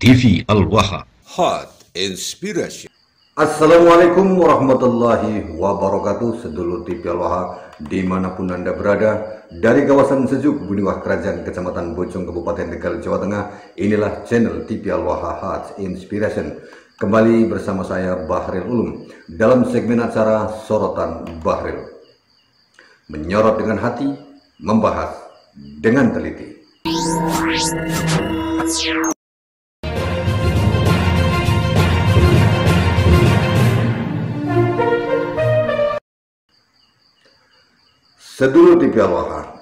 TV Al-Waha. Hot Inspiration. Assalamualaikum warahmatullahi wabarakatuh. Sedulur TV Al-Waha dimanapun Anda berada, dari kawasan sejuk Buniwah Kerajaan Kecamatan Bojong Kabupaten Tegal Jawa Tengah, inilah channel TV Al-Waha Hot Inspiration. Kembali bersama saya Bahril Ulum dalam segmen acara Sorotan Bahril. Menyorot dengan hati, membahas dengan teliti. Sedulur TV Al-Waha,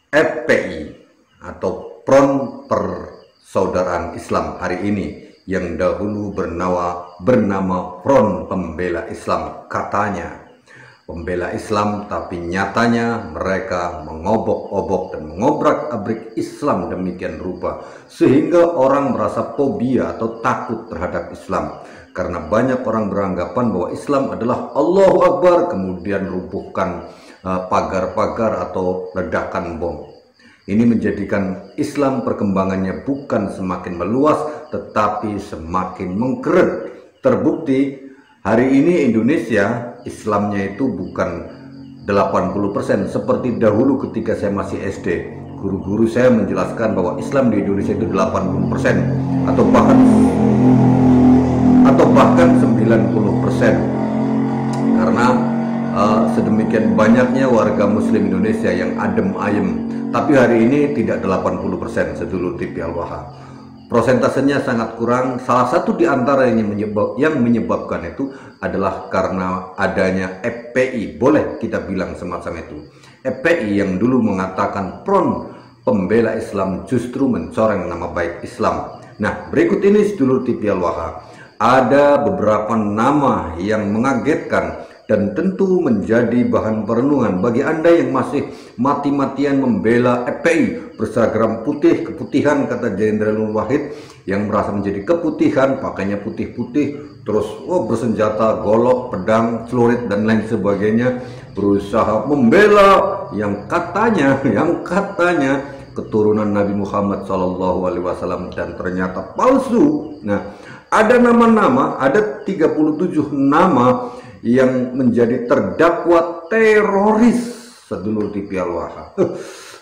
FPI atau Front Persaudaraan Islam hari ini yang dahulu bernama Front Pembela Islam, katanya pembela Islam, tapi nyatanya mereka mengobok-obok dan mengobrak-abrik Islam demikian rupa sehingga orang merasa fobia atau takut terhadap Islam. Karena banyak orang beranggapan bahwa Islam adalah Allahu Akbar, kemudian rubuhkan pagar-pagar atau ledakan bom. Ini menjadikan Islam perkembangannya bukan semakin meluas, tetapi semakin mengkeret. Terbukti hari ini Indonesia Islamnya itu bukan 80% seperti dahulu ketika saya masih SD. Guru-guru saya menjelaskan bahwa Islam di Indonesia itu 80% atau bahkan 90%, karena sedemikian banyaknya warga muslim Indonesia yang adem ayem. Tapi hari ini tidak 80%, sedulur TV Al-Waha. Prosentasenya sangat kurang. Salah satu di antara yang menyebabkan itu adalah karena adanya FPI, boleh kita bilang semacam itu. FPI yang dulu mengatakan Front Pembela Islam justru mencoreng nama baik Islam. Nah, berikut ini sedulur TV Al-Waha, ada beberapa nama yang mengagetkan dan tentu menjadi bahan perenungan bagi Anda yang masih mati-matian membela FPI. Berseragam putih, keputihan, kata Jenderal Nur Wahid, yang merasa menjadi keputihan, pakainya putih-putih, terus bersenjata, golok, pedang, celurit dan lain sebagainya, berusaha membela yang katanya keturunan Nabi Muhammad SAW, dan ternyata palsu. Nah, ada nama-nama, ada 37 nama yang menjadi terdakwa teroris, sedulur TV Al-Waha.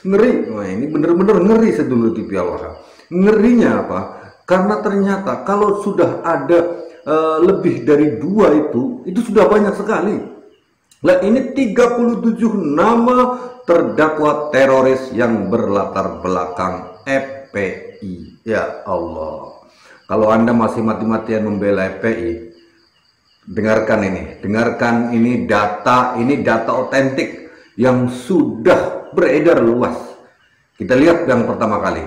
Ngeri, wah ini bener-bener ngeri sedulur TV Al-Waha. Ngerinya apa? Karena ternyata kalau sudah ada lebih dari 2 itu sudah banyak sekali. Lah ini 37 nama terdakwa teroris yang berlatar belakang FPI. Ya Allah. Kalau Anda masih mati-matian membela FPI, dengarkan ini data otentik yang sudah beredar luas. Kita lihat yang pertama kali.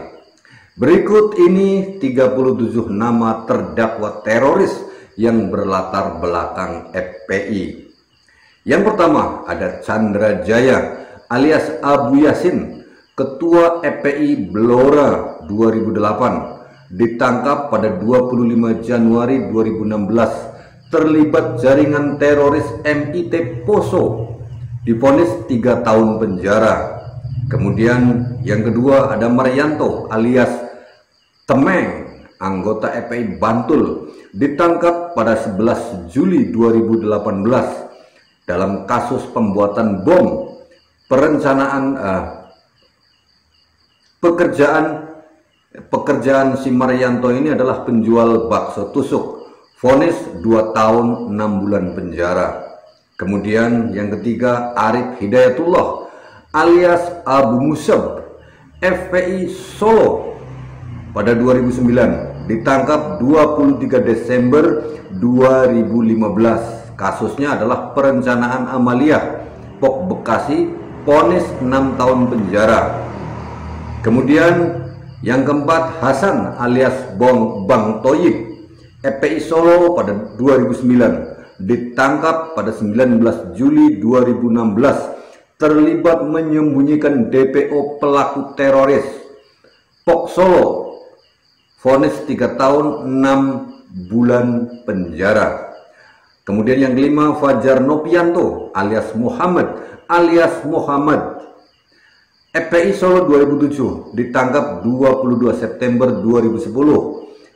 Berikut ini 37 nama terdakwa teroris yang berlatar belakang FPI. Yang pertama ada Chandra Jaya alias Abu Yasin, Ketua FPI Blora 2008. Ditangkap pada 25 Januari 2016 terlibat jaringan teroris MIT Poso, divonis 3 tahun penjara. Kemudian yang kedua ada Maryanto alias Temeng, anggota FPI Bantul, ditangkap pada 11 Juli 2018 dalam kasus pembuatan bom. Pekerjaan si Maryanto ini adalah penjual bakso tusuk, vonis 2 tahun 6 bulan penjara. Kemudian yang ketiga Arif Hidayatullah alias Abu Musab, FPI Solo, pada 2009 ditangkap 23 Desember 2015. Kasusnya adalah perencanaan amaliyah, Pok Bekasi, vonis 6 tahun penjara. Kemudian yang keempat Hasan alias Bang Toyib, FPI Solo, pada 2009 ditangkap pada 19 Juli 2016 terlibat menyembunyikan DPO pelaku teroris, Pok Solo, vonis 3 tahun 6 bulan penjara. Kemudian yang kelima Fajar Nopianto alias Muhammad FPI Solo 2007 ditangkap 22 September 2010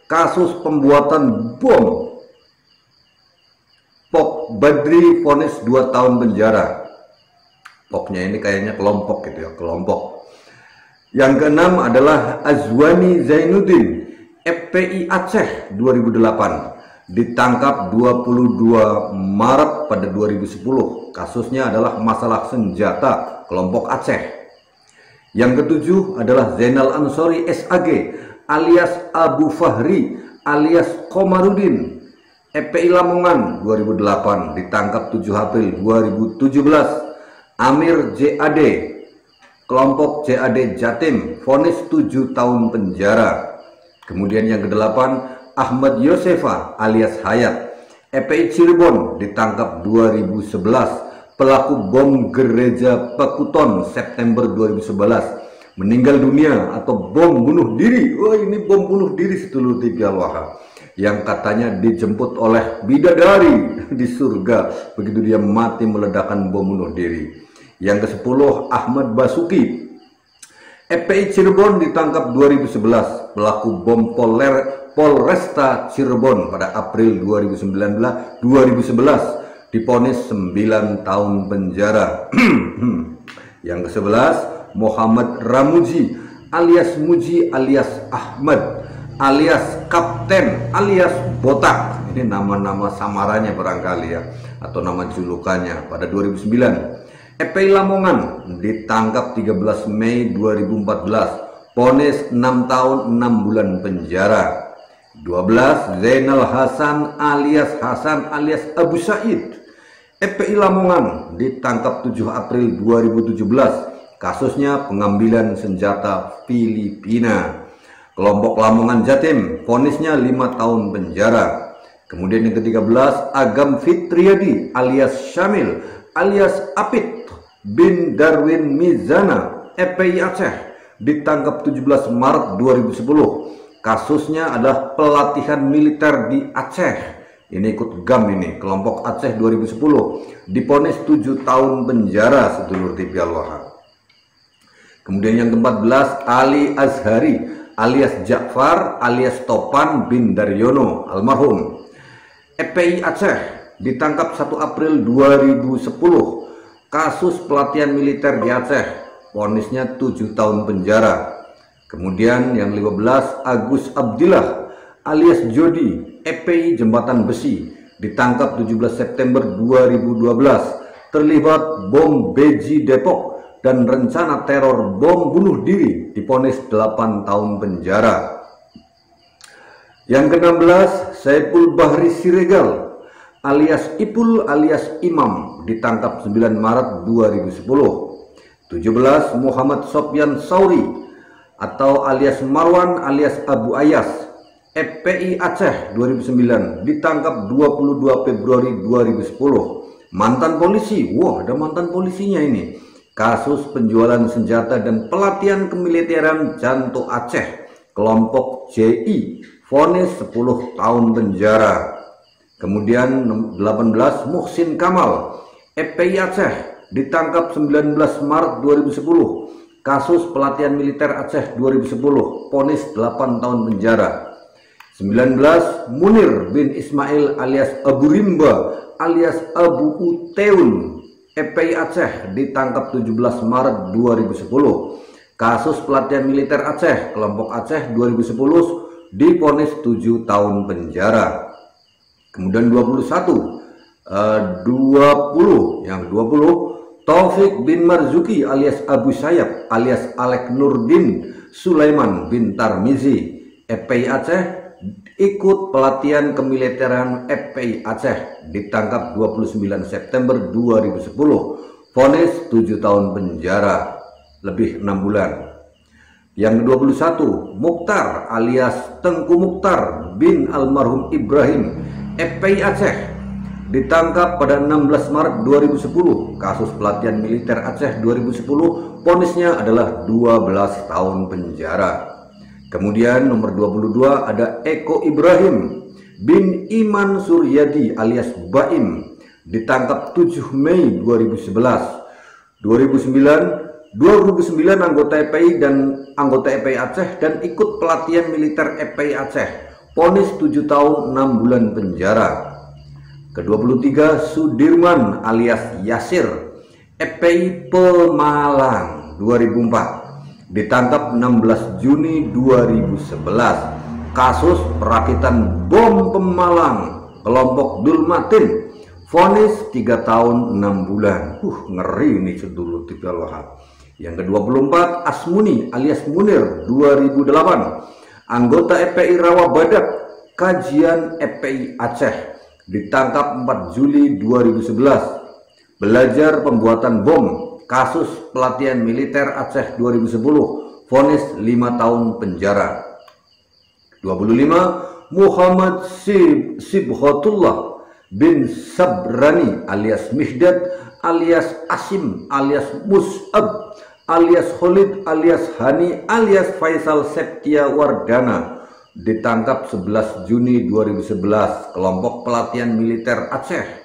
kasus pembuatan bom. Pok Badri vonis 2 tahun penjara. Poknya ini kayaknya kelompok gitu ya, kelompok. Yang keenam adalah Azwani Zainuddin, FPI Aceh 2008, ditangkap 22 Maret pada 2010. Kasusnya adalah masalah senjata kelompok Aceh. Yang ketujuh adalah Zainal Ansori SAG alias Abu Fahri alias Komarudin, FPI Lamongan 2008, ditangkap 7 April 2017. Amir JAD, kelompok JAD Jatim, vonis 7 tahun penjara. Kemudian yang kedelapan Ahmad Yosefa alias Hayat, FPI Cirebon, ditangkap 2011. Pelaku bom gereja Pekuton September 2011, meninggal dunia atau bom bunuh diri. Wah, ini bom bunuh diri sedulur TV Al-Waha, yang katanya dijemput oleh bidadari di surga begitu dia mati meledakkan bom bunuh diri. Yang ke-10 Ahmad Basuki, FPI Cirebon, ditangkap 2011. Pelaku bom Polresta Cirebon pada April 2011 divonis 9 tahun penjara. Yang ke-11 Muhammad Ramuji alias Muji alias Ahmad alias Kapten alias Botak. Ini nama-nama samarannya barangkali ya, atau nama julukannya. Pada 2009 FPI Lamongan, ditangkap 13 Mei 2014, vonis 6 tahun 6 bulan penjara. 12 Zainal Hasan alias Abu Said, FPI Lamongan, ditangkap 7 April 2017. Kasusnya pengambilan senjata Filipina. Kelompok Lamongan Jatim, vonisnya 5 tahun penjara. Kemudian yang ke-13 Agam Fitriadi alias Syamil alias Apit bin Darwin Mizana, FPI Aceh, ditangkap 17 Maret 2010. Kasusnya adalah pelatihan militer di Aceh. Ini ikut GAM ini, kelompok Aceh 2010, divonis 7 tahun penjara sedulur TV Al-Waha. Kemudian yang ke-14 Ali Azhari alias Ja'far alias Topan bin Daryono almarhum, FPI Aceh, ditangkap 1 April 2010. Kasus pelatihan militer di Aceh, vonisnya 7 tahun penjara. Kemudian yang 15 Agus Abdillah alias Jody, FPI Jembatan Besi, ditangkap 17 September 2012, terlibat bom Beji Depok dan rencana teror bom bunuh diri, divonis 8 tahun penjara. Yang ke-16 Saiful Bahri Siregar alias Ipul alias Imam, ditangkap 9 Maret 2010. 17 Muhammad Sofyan Sauri atau alias Marwan alias Abu Ayas, FPI Aceh 2009, ditangkap 22 Februari 2010. Mantan polisi, wah ada mantan polisinya ini. Kasus penjualan senjata dan pelatihan kemiliteran Janto Aceh, kelompok JI, vonis 10 tahun penjara. Kemudian 18 Muhsin Kamal, FPI Aceh, ditangkap 19 Maret 2010. Kasus pelatihan militer Aceh 2010, vonis 8 tahun penjara. 19 Munir bin Ismail alias Abu Rimba alias Abu Uteun, FPI Aceh, ditangkap 17 Maret 2010. Kasus pelatihan militer Aceh, kelompok Aceh 2010, divonis 7 tahun penjara. Kemudian 20 Taufik bin Marzuki alias Abu Sayyaf alias Alek Nurdin Sulaiman bin Tarmizi, FPI Aceh, ikut pelatihan kemiliteran FPI Aceh, ditangkap 29 September 2010, vonis 7 tahun penjara lebih 6 bulan. Yang ke-21 Mukhtar alias Tengku Mukhtar bin almarhum Ibrahim, FPI Aceh, ditangkap pada 16 Maret 2010. Kasus pelatihan militer Aceh 2010, vonisnya adalah 12 tahun penjara. Kemudian nomor 22 ada Eko Ibrahim bin Iman Suryadi alias Baim, ditangkap 7 Mei 2011. 2009 2009 anggota EPI dan anggota EPI Aceh dan ikut pelatihan militer EPI Aceh. Vonis 7 tahun 6 bulan penjara. Ke-23 Sudirman alias Yasir, EPI Pemalang 2004. Ditangkap 16 Juni 2011. Kasus perakitan bom Pemalang, kelompok Dulmatin. Vonis 3 tahun 6 bulan. Ngeri nih sedulur TV Al-Wahab. Yang ke-24 Asmuni alias Munir 2008. Anggota EPI Rawabadak, kajian EPI Aceh. Ditangkap 4 Juli 2011. Belajar pembuatan bom. Kasus pelatihan militer Aceh 2010. Vonis 5 tahun penjara. 25 Muhammad Sibghatullah bin Sabrani alias Mihdad alias Asim alias Mus'ab alias Khalid alias Hani alias Faisal Septia Wardana. Ditangkap 11 Juni 2011. Kelompok pelatihan militer Aceh.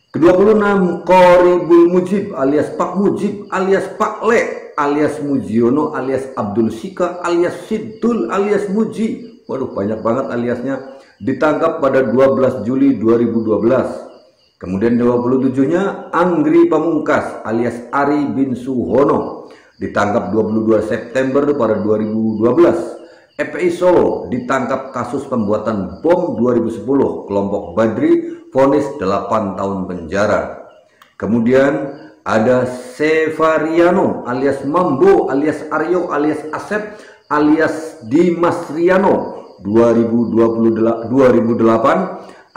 Ke-26 Qoribul Mujib alias Pak Mujib alias Pak Le alias Mujiono alias Abdul Sika alias Sidul alias Muji. Waduh, banyak banget aliasnya. Ditangkap pada 12 Juli 2012. Kemudian 27-nya Anggri Pamungkas alias Ari bin Suhono. Ditangkap 22 September pada 2012. EPI Solo ditangkap kasus pembuatan bom 2010. Kelompok Badri, vonis 8 tahun penjara. Kemudian ada Sevariano alias Mambo alias Aryo alias Asep alias Dimas Riano 2008.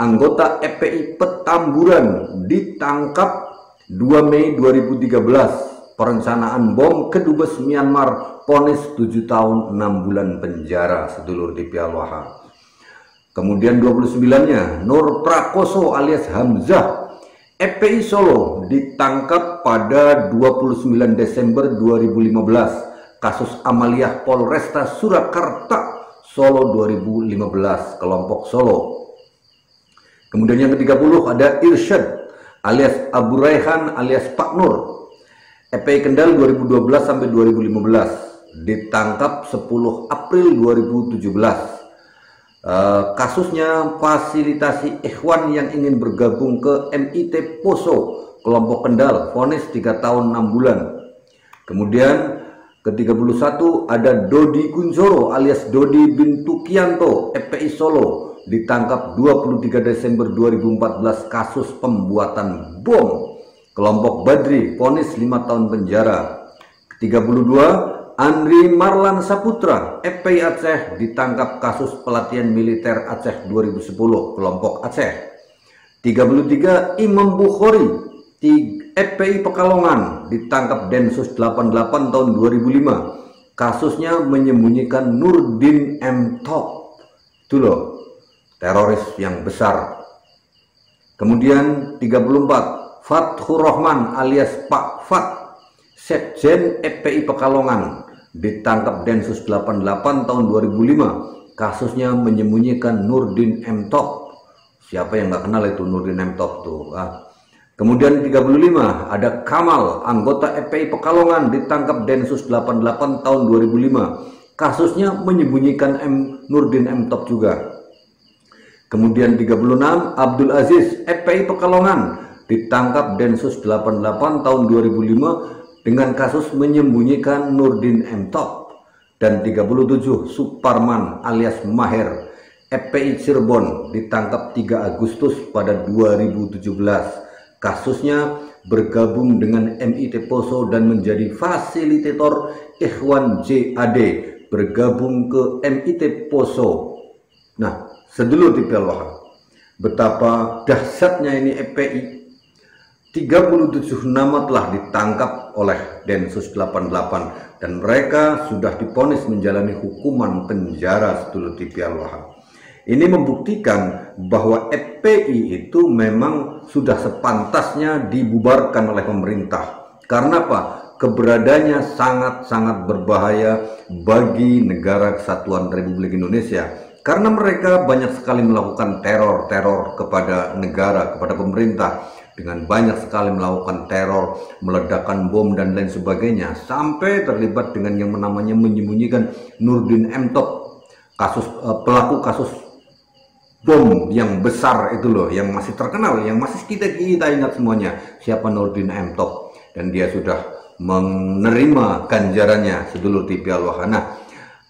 Anggota EPI Petamburan ditangkap 2 Mei 2013. Perencanaan bom Kedubes Myanmar, vonis 7 tahun 6 bulan penjara, sedulur TV Al-Wahab. Kemudian 29-nya Nur Prakoso alias Hamzah, EPI Solo, ditangkap pada 29 Desember 2015. Kasus amaliyah Polresta Surakarta Solo 2015, kelompok Solo. Kemudian yang ke-30 ada Irsyad alias Abu Raihan alias Pak Nur, EPI Kendal 2012 sampai 2015. Ditangkap 10 April 2017. Kasusnya fasilitasi ikhwan yang ingin bergabung ke MIT Poso, kelompok Kendal, vonis 3 tahun 6 bulan. Kemudian ke-31 ada Dodi Kunzoro alias Dodi bin Tukianto, EPI Solo, ditangkap 23 Desember 2014. Kasus pembuatan bom, kelompok Badri, vonis 5 tahun penjara. Ke-32 Andri Marlan Saputra, EPI Aceh, ditangkap kasus pelatihan militer Aceh 2010, kelompok Aceh. 33 Imam Bukhari, EPI Pekalongan, ditangkap Densus 88 tahun 2005. Kasusnya menyembunyikan Nurdin M. Top. Itu loh, teroris yang besar. Kemudian 34 Fathur Rahman alias Pak Fat, Sekjen EPI Pekalongan, ditangkap Densus 88 tahun 2005. Kasusnya menyembunyikan Nurdin M. Top. Siapa yang nggak kenal itu Nurdin M. Top tuh. Kemudian 35 ada Kamal, anggota EPI Pekalongan, ditangkap Densus 88 tahun 2005. Kasusnya menyembunyikan Nurdin M. Top juga. Kemudian 36 Abdul Aziz, EPI Pekalongan, ditangkap Densus 88 tahun 2005 dengan kasus menyembunyikan Nurdin M. Top. Dan 37 Suparman alias Maher, EPI Cirebon, ditangkap 3 Agustus pada 2017. Kasusnya bergabung dengan MIT Poso dan menjadi fasilitator Ikhwan JAD, bergabung ke MIT Poso. Nah, sedulur TV Al-Wahab, betapa dahsyatnya ini EPI. 37 nama telah ditangkap oleh Densus 88 dan mereka sudah divonis menjalani hukuman penjara, sedulur TV Al-Wahab. Ini membuktikan bahwa EPI itu memang sudah sepantasnya dibubarkan oleh pemerintah. Karena apa? Keberadaannya sangat-sangat berbahaya bagi negara kesatuan Republik Indonesia. Karena mereka banyak sekali melakukan teror kepada negara, kepada pemerintah, dengan banyak sekali melakukan teror, meledakkan bom dan lain sebagainya, sampai terlibat dengan yang namanya menyembunyikan Nurdin M. Top, pelaku kasus bom yang besar itu loh, yang masih terkenal, yang masih kita ingat semuanya, siapa Nurdin M. Top, dan dia sudah menerima ganjarannya sedulur TV Al-Waha. Nah,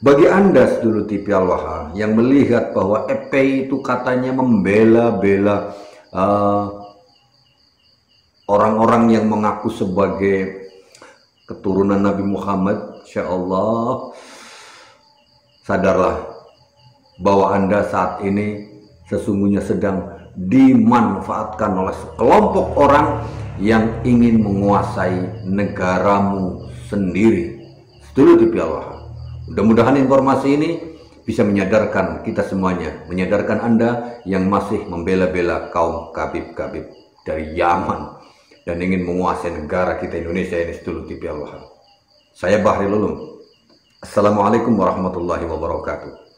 bagi Anda sedulur TV Al-Waha yang melihat bahwa FPI itu katanya membela-bela orang-orang yang mengaku sebagai keturunan Nabi Muhammad, insya Allah, sadarlah bahwa Anda saat ini sesungguhnya sedang dimanfaatkan oleh sekelompok orang yang ingin menguasai negaramu sendiri. Sedulur TV Al-Waha, mudah-mudahan informasi ini bisa menyadarkan kita semuanya, menyadarkan Anda yang masih membela-bela kaum Khabib-Khabib dari Yaman dan ingin menguasai negara kita Indonesia ini. Sedulur TV Al-Waha, saya Bahri Lulung. Assalamualaikum warahmatullahi wabarakatuh.